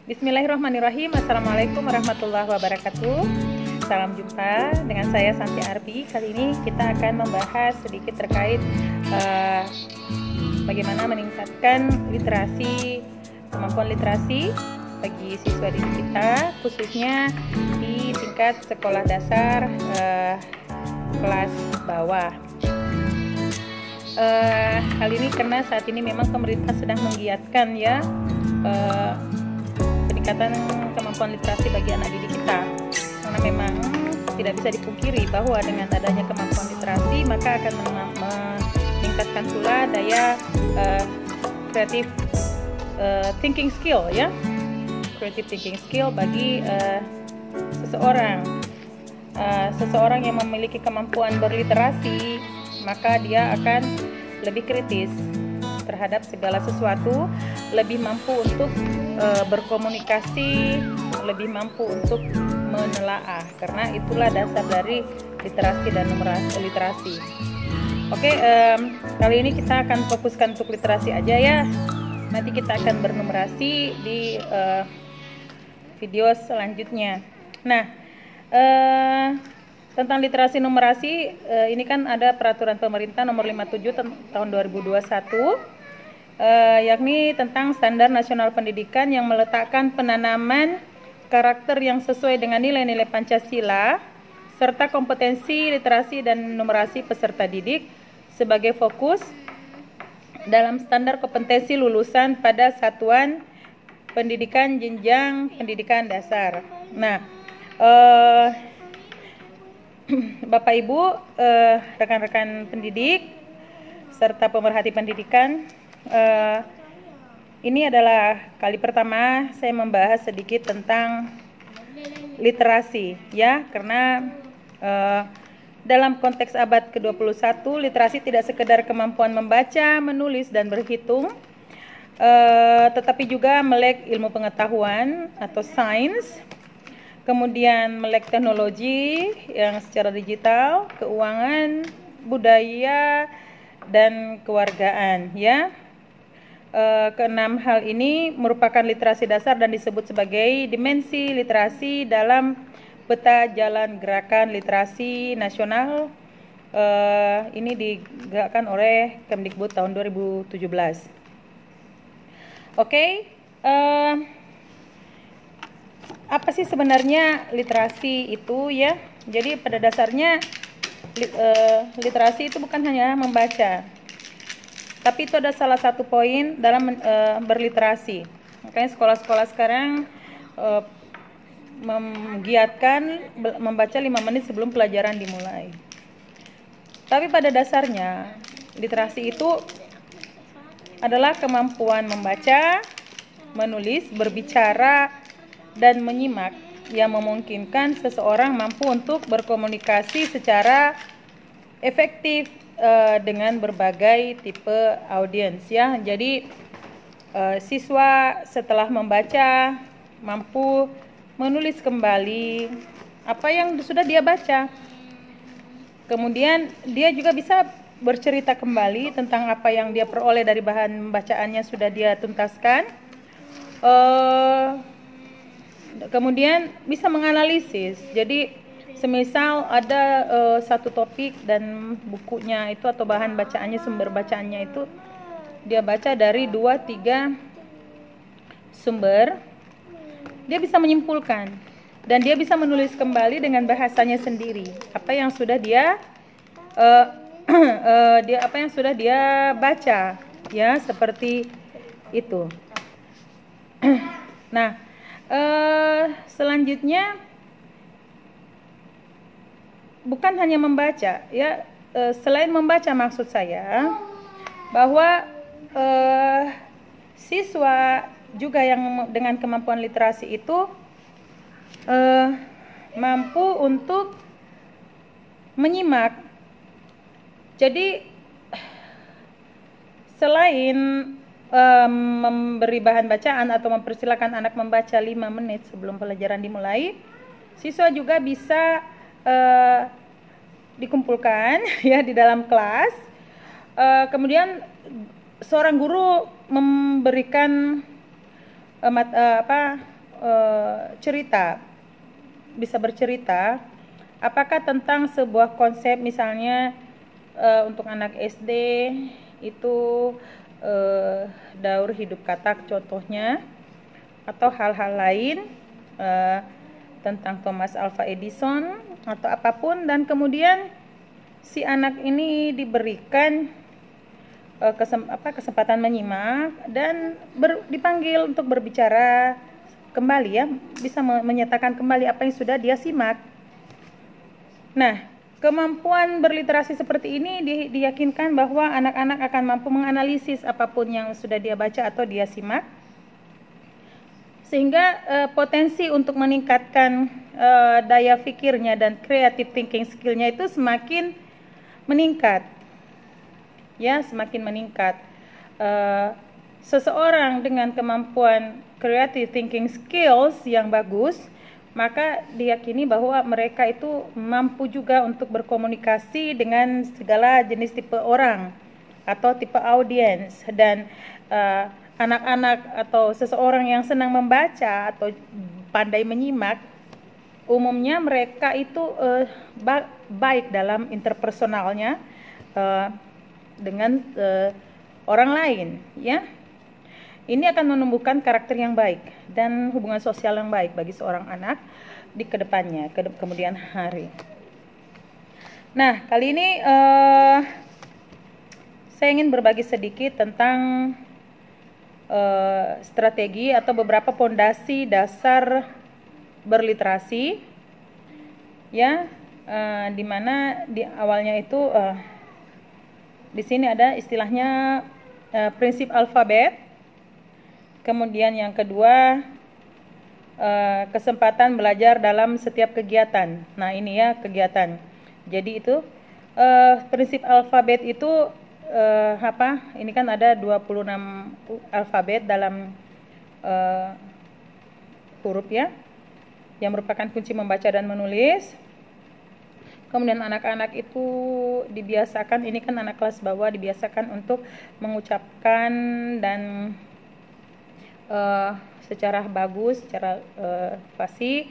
Bismillahirrahmanirrahim. Assalamualaikum warahmatullahi wabarakatuh. Salam jumpa dengan saya Santi Arbi. Kali ini kita akan membahas sedikit terkait bagaimana meningkatkan literasi, kemampuan literasi bagi siswa didik kita, khususnya di tingkat sekolah dasar kelas bawah. Hal ini karena saat ini memang pemerintah sedang menggiatkan ya peningkatan kemampuan literasi bagi anak didik kita, karena memang tidak bisa dipungkiri bahwa dengan adanya kemampuan literasi maka akan meningkatkan pula daya creative thinking skill ya, creative thinking skill bagi seseorang yang memiliki kemampuan berliterasi, maka dia akan lebih kritis terhadap segala sesuatu, lebih mampu untuk berkomunikasi, lebih mampu untuk menelaah, karena itulah dasar dari literasi dan literasi. Oke, kali ini kita akan fokuskan untuk literasi aja ya. Nanti kita akan bernumerasi di video selanjutnya. Nah, tentang literasi numerasi, ini kan ada peraturan pemerintah nomor 57 tahun 2021, yakni tentang standar nasional pendidikan yang meletakkan penanaman karakter yang sesuai dengan nilai-nilai Pancasila serta kompetensi literasi dan numerasi peserta didik sebagai fokus dalam standar kompetensi lulusan pada satuan pendidikan jenjang pendidikan dasar. Nah, Bapak Ibu, rekan-rekan pendidik serta pemerhati pendidikan, ini adalah kali pertama saya membahas sedikit tentang literasi ya, karena dalam konteks abad ke-21 literasi tidak sekedar kemampuan membaca, menulis dan berhitung, tetapi juga melek ilmu pengetahuan atau sains, kemudian melek teknologi yang secara digital, keuangan, budaya dan kewargaan ya. Keenam hal ini merupakan literasi dasar dan disebut sebagai dimensi literasi dalam peta jalan gerakan literasi nasional. Ini digerakkan oleh Kemdikbud tahun 2017. Oke, apa sih sebenarnya literasi itu ya? Jadi pada dasarnya literasi itu bukan hanya membaca, tapi itu ada salah satu poin dalam berliterasi. Makanya sekolah-sekolah sekarang menggiatkan membaca 5 menit sebelum pelajaran dimulai. Tapi pada dasarnya literasi itu adalah kemampuan membaca, menulis, berbicara, dan menyimak yang memungkinkan seseorang mampu untuk berkomunikasi secara efektif dengan berbagai tipe audiens ya. Jadi siswa setelah membaca mampu menulis kembali apa yang sudah dia baca. Kemudian dia juga bisa bercerita kembali tentang apa yang dia peroleh dari bahan bacaannya sudah dia tuntaskan. Kemudian bisa menganalisis. Jadi semisal ada satu topik dan bukunya itu atau bahan bacaannya, sumber bacaannya itu dia baca dari 2-3 sumber, dia bisa menyimpulkan dan dia bisa menulis kembali dengan bahasanya sendiri apa yang sudah dia baca ya, seperti itu. Nah, selanjutnya bukan hanya membaca ya, selain membaca maksud saya bahwa siswa juga yang dengan kemampuan literasi itu mampu untuk menyimak. Jadi selain memberi bahan bacaan atau mempersilakan anak membaca 5 menit sebelum pelajaran dimulai, siswa juga bisa dikumpulkan ya di dalam kelas. Kemudian seorang guru memberikan cerita, bisa bercerita apakah tentang sebuah konsep, misalnya untuk anak SD itu daur hidup katak contohnya, atau hal-hal lain tentang Thomas Alva Edison atau apapun, dan kemudian si anak ini diberikan kesempatan menyimak dan dipanggil untuk berbicara kembali, ya, bisa menyatakan kembali apa yang sudah dia simak. Nah, kemampuan berliterasi seperti ini diyakinkan bahwa anak-anak akan mampu menganalisis apapun yang sudah dia baca atau dia simak, sehingga potensi untuk meningkatkan daya pikirnya dan creative thinking skill-nya itu semakin meningkat, ya, semakin meningkat. Seseorang dengan kemampuan creative thinking skills yang bagus, maka diyakini bahwa mereka itu mampu juga untuk berkomunikasi dengan segala jenis tipe orang atau tipe audiens. Dan anak-anak atau seseorang yang senang membaca atau pandai menyimak, umumnya mereka itu baik dalam interpersonalnya dengan orang lain, ya. Ini akan menumbuhkan karakter yang baik dan hubungan sosial yang baik bagi seorang anak di kedepannya, kemudian hari. Nah, kali ini saya ingin berbagi sedikit tentang strategi atau beberapa pondasi dasar berliterasi, ya, di mana di awalnya itu di sini ada istilahnya prinsip alfabet. Kemudian yang kedua, kesempatan belajar dalam setiap kegiatan. Nah, ini ya kegiatan. Jadi itu prinsip alfabet itu ini kan ada 26 alfabet dalam huruf, ya, yang merupakan kunci membaca dan menulis. Kemudian anak-anak itu dibiasakan, ini kan anak kelas bawah, dibiasakan untuk mengucapkan dan secara bagus, secara fasih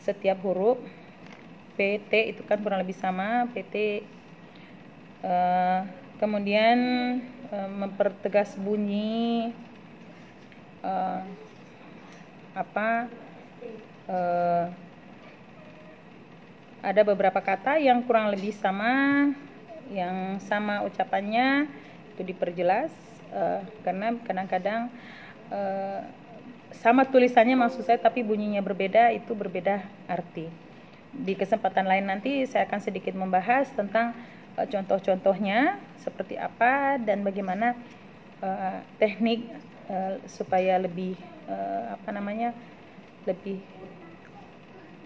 setiap huruf. PT itu kan kurang lebih sama, PT. Kemudian mempertegas bunyi, ada beberapa kata yang kurang lebih sama, yang sama ucapannya itu diperjelas, karena kadang-kadang sama tulisannya maksud saya, tapi bunyinya berbeda, itu berbeda arti. Di kesempatan lain nanti saya akan sedikit membahas tentang contoh-contohnya seperti apa dan bagaimana teknik supaya lebih lebih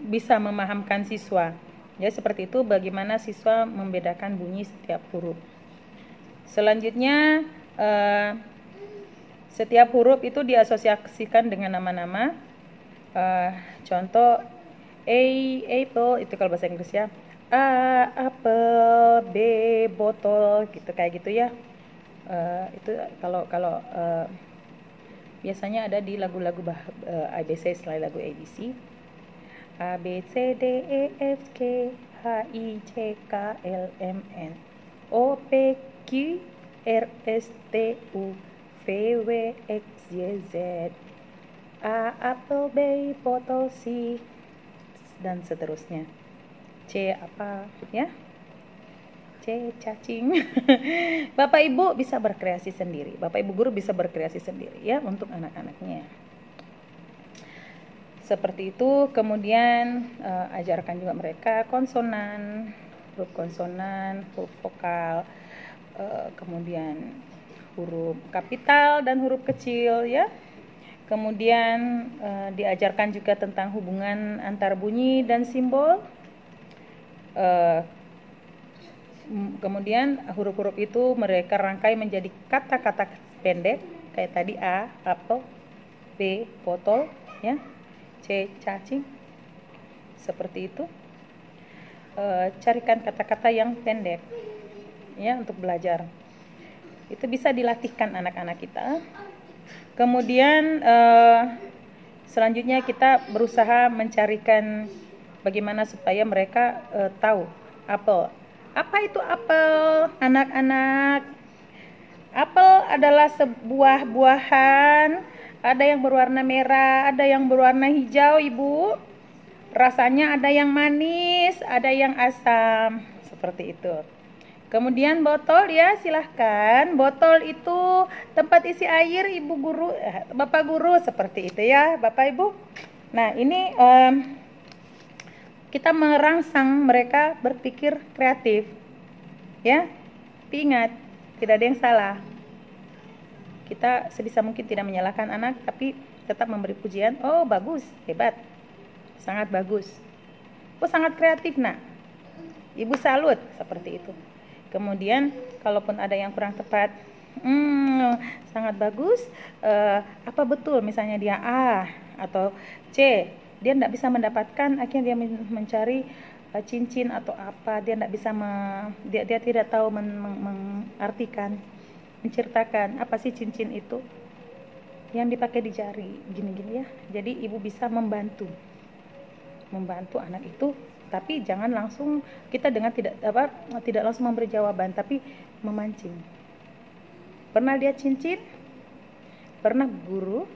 bisa memahamkan siswa. Ya, seperti itu, bagaimana siswa membedakan bunyi setiap huruf. Selanjutnya, setiap huruf itu diasosiasikan dengan nama-nama. Contoh apple itu kalau bahasa Inggris, ya. A apple, B botol, gitu, kayak gitu, ya. Itu kalau biasanya ada di lagu-lagu ABC selain lagu ABC. A B C D E F G H I J K L M N O P Q R S T U V W X Y Z, A apple, B botol, C, dan seterusnya. C apa, ya? C cacing. Bapak Ibu bisa berkreasi sendiri, Bapak Ibu guru bisa berkreasi sendiri, ya, untuk anak-anaknya. Seperti itu. Kemudian ajarkan juga mereka konsonan, huruf konsonan, huruf vokal, kemudian huruf kapital dan huruf kecil, ya. Kemudian diajarkan juga tentang hubungan antar bunyi dan simbol. Kemudian huruf-huruf itu mereka rangkai menjadi kata-kata pendek, kayak tadi A apel, B botol, ya, C cacing, seperti itu. Carikan kata-kata yang pendek, ya, untuk belajar. Itu bisa dilatihkan anak-anak kita. Kemudian selanjutnya kita berusaha mencarikan bagaimana supaya mereka tahu apel. Apa itu apel, anak-anak? Apel adalah sebuah buahan, ada yang berwarna merah, ada yang berwarna hijau, Ibu. Rasanya ada yang manis, ada yang asam, seperti itu. Kemudian botol ya, silahkan. Botol itu tempat isi air, Ibu guru, Bapak guru, seperti itu ya, Bapak Ibu. Nah, ini kita merangsang mereka berpikir kreatif, ya. Tapi ingat, tidak ada yang salah. Kita sebisa mungkin tidak menyalahkan anak, tapi tetap memberi pujian. Oh, bagus, hebat, sangat bagus. Oh, sangat kreatif, nak. Ibu salut, seperti itu. Kemudian, kalaupun ada yang kurang tepat, sangat bagus. Apa betul, misalnya dia A atau C, dia tidak bisa mendapatkan, akhirnya dia mencari cincin atau apa, dia tidak bisa, dia tidak tahu mengartikan, menceritakan apa sih cincin itu yang dipakai di jari, gini-gini ya. Jadi ibu bisa membantu anak itu, tapi jangan langsung kita dengan tidak langsung memberi jawaban, tapi memancing. Pernah lihat cincin? Pernah guru?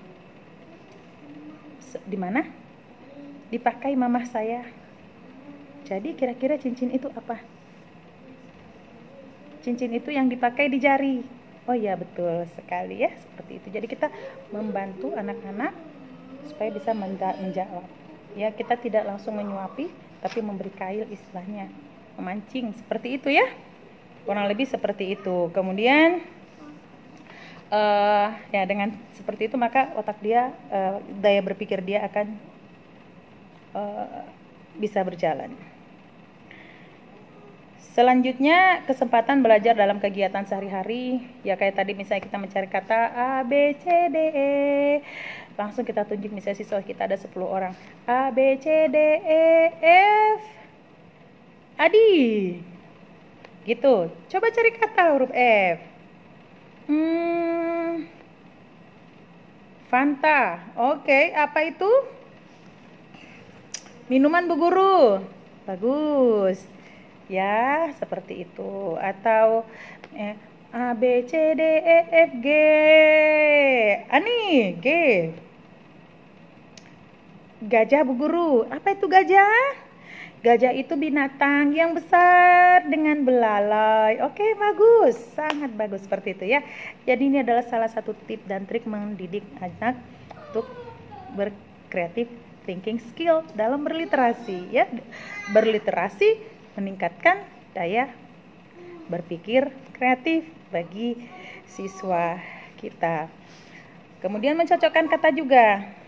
Di mana? Dipakai mamah saya. Jadi kira-kira cincin itu apa? Cincin itu yang dipakai di jari. Oh iya, betul sekali ya, seperti itu. Jadi kita membantu anak-anak supaya bisa menjawab. Ya, kita tidak langsung menyuapi, tapi memberi kail, istilahnya memancing, seperti itu ya. Kurang lebih seperti itu. Kemudian ya dengan seperti itu maka otak dia, daya berpikir dia akan bisa berjalan. Selanjutnya, kesempatan belajar dalam kegiatan sehari-hari. Ya kayak tadi misalnya kita mencari kata A, B, C, D, E. Langsung kita tunjuk, misalnya siswa kita ada 10 orang. A, B, C, D, E, F, Adi. Gitu. Coba cari kata huruf F. Fanta. Oke, apa itu? Minuman, Bu Guru. Bagus. Ya, seperti itu. Atau A, B, C, D, E, F, G. Ani, G. Gajah, Bu Guru. Apa itu gajah? Gajah itu binatang yang besar dengan belalai. Oke, bagus. Sangat bagus seperti itu ya. Jadi ini adalah salah satu tips dan trik mendidik anak untuk berkreatif thinking skill dalam berliterasi ya. Berliterasi meningkatkan daya berpikir kreatif bagi siswa kita. Kemudian mencocokkan kata juga.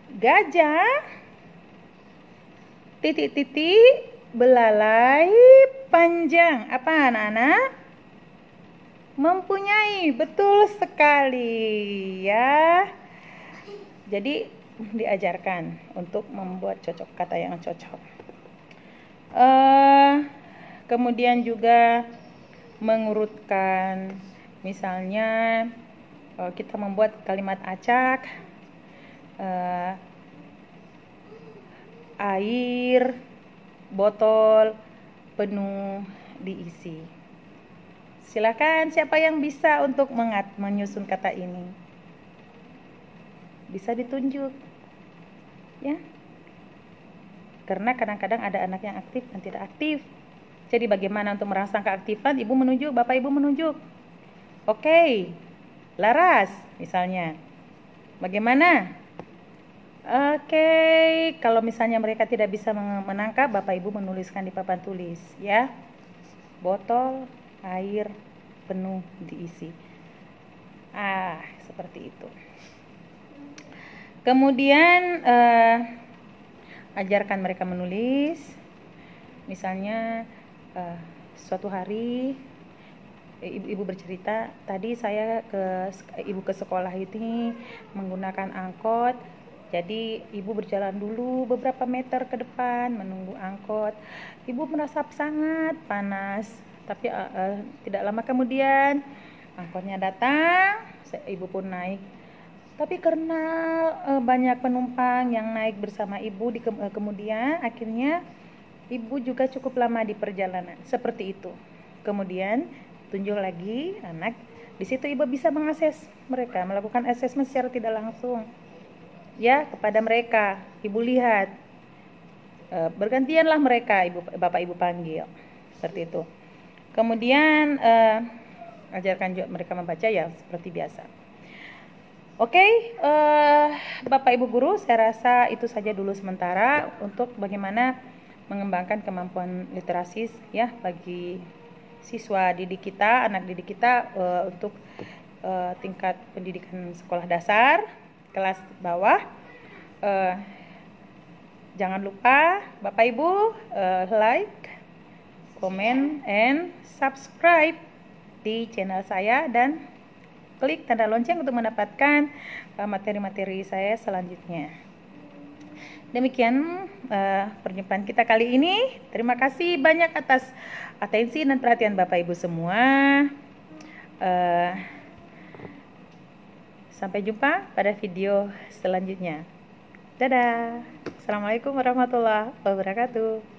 Gajah, titik-titik, belalai, panjang. Apa anak-anak? Mempunyai, betul sekali ya. Jadi diajarkan untuk membuat cocok kata yang cocok. Kemudian juga mengurutkan, misalnya kita membuat kalimat acak, air botol penuh diisi. Silakan, siapa yang bisa untuk menyusun kata ini? Bisa ditunjuk ya. Karena kadang-kadang ada anak yang aktif dan tidak aktif. Jadi bagaimana untuk merangsang keaktifan? Ibu menunjuk, Bapak Ibu menunjuk. Oke, Laras misalnya. Bagaimana? Oke, kalau misalnya mereka tidak bisa menangkap, Bapak Ibu menuliskan di papan tulis ya. Botol air penuh diisi. Seperti itu. Kemudian ajarkan mereka menulis. Misalnya suatu hari ibu bercerita, tadi saya ibu ke sekolah ini menggunakan angkot. Jadi ibu berjalan dulu beberapa meter ke depan menunggu angkot. Ibu merasa sangat panas, tapi tidak lama kemudian angkotnya datang. Ibu pun naik Tapi karena banyak penumpang yang naik bersama ibu kemudian akhirnya ibu juga cukup lama di perjalanan. Seperti itu. Kemudian tunjuk lagi anak. Di situ ibu bisa mengakses mereka, melakukan asesmen secara tidak langsung. Ya, kepada mereka. Ibu lihat. Bergantianlah mereka bapak ibu panggil. Seperti itu. Kemudian ajarkan juga mereka membaca ya seperti biasa. Oke, Bapak Ibu Guru, saya rasa itu saja dulu sementara untuk bagaimana mengembangkan kemampuan literasi ya bagi siswa didik kita, anak didik kita untuk tingkat pendidikan sekolah dasar, kelas bawah. Jangan lupa Bapak Ibu like, comment, and subscribe di channel saya dan klik tanda lonceng untuk mendapatkan materi-materi saya selanjutnya. Demikian perjumpaan kita kali ini. Terima kasih banyak atas atensi dan perhatian Bapak Ibu semua. Sampai jumpa pada video selanjutnya. Dadah. Assalamualaikum warahmatullahi wabarakatuh.